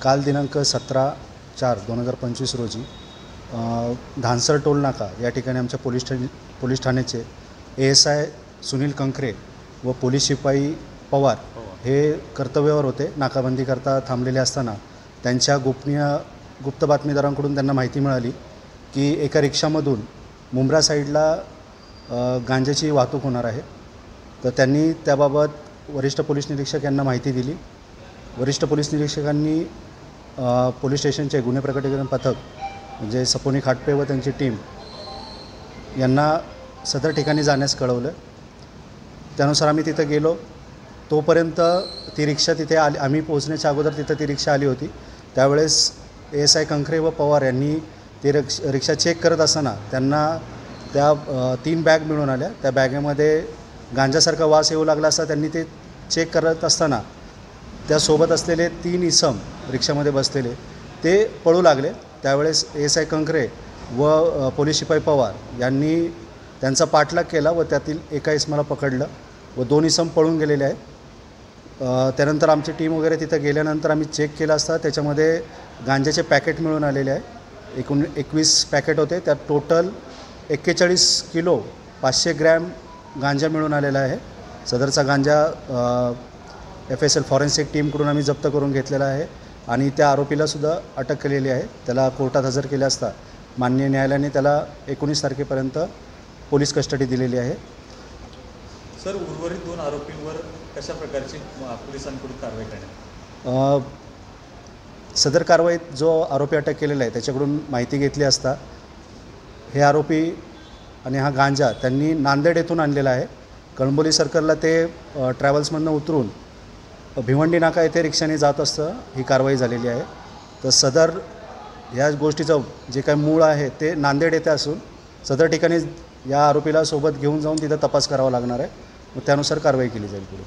काल दिनांक 17/4/2025 रोजी धानसर टोल नाका या ठिकाणी आमच्या पोलीस ठाण्याचे ASI सुनील कंकरे व पोलीस शिपाई पवार हे कर्तव्यावर होते। नाकाबंदी करता थांबलेले असताना त्यांच्या गुप्त बातमीदारांकडून त्यांना माहिती मिळाली की एका रिक्षामधून मुंब्रा साईडला गांजाची वाहतूक होणार आहे। तर त्यांनी त्याबाबत वरिष्ठ पोलीस निरीक्षक यांना माहिती दिली। वरिष्ठ पोलीस निरीक्षकांनी पोलीस स्टेशनचे गुन्हे प्रकटीकरण पथक म्हणजे सपोनी खाटपे व त्यांची टीम यांना सदर ठिकाणी जाण्यास कळवलं। त्यानुसार आम्ही तिथे गेलो। तोपर्यंत ती रिक्षा तिथे आली, आम्ही पोहोचण्याच्या अगोदर तिथे ती रिक्षा आली होती। त्यावेळेस ASI कंकरे व पवार यांनी ती रिक्षा चेक करत असताना त्यांना त्या 3 बॅग मिळून आल्या। त्या बॅगेमध्ये गांजासारखा वास येऊ लागला असता त्यांनी ते चेक करत असताना त्यासोबत असलेले 3 इसम रिक्षामध्ये बसलेले ते पळू लागले। त्यावेळेस ASI कंकरे व पोलीस शिपाई पवार यांनी त्यांचा पाठलाग केला व त्यातील एका इसमाला पकडलं व 2 इसम पळून गेलेले आहेत। त्यानंतर आमची टीम वगैरे तिथे गेल्यानंतर आम्ही चेक केला असता त्याच्यामध्ये गांजाचे पॅकेट मिळून आलेले आहे। एकूण 21 पॅकेट होते। त्यात टोटल 41 किलो 500 ग्रॅम गांजा मिळून आलेला आहे। सदरचा गांजा FSL फॉरेन्सिक टीमकडून आम्ही जप्त करून घेतलेला आहे आणि त्या आरोपीलासुद्धा अटक केलेली आहे। त्याला कोर्टात हजर केले असता माननीय न्यायालयाने त्याला 19 तारखेपर्यंत पोलीस कस्टडी दिलेली आहे। सर, उर्वरित 2 आरोपींवर कशा प्रकारची पोलिसांकडून कारवाई करण्यात? सदर कारवाईत जो आरोपी अटक केलेला आहे त्याच्याकडून माहिती घेतली असता हे आरोपी आणि हा गांजा त्यांनी नांदेड येथून आणलेला आहे। कळंबोली सर्कलला ते ट्रॅव्हल्समधनं उतरून भिवंडी नाका येथे रिक्षाने जात असतं ही कारवाई झालेली आहे। तर सदर या गोष्टीचं जे काही मूळ आहे ते नांदेड येथे असून सदर ठिकाणी या आरोपीला सोबत घेऊन जाऊन तिथं तपास करावा लागणार आहे व त्यानुसार कारवाई केली जाईल पुढे।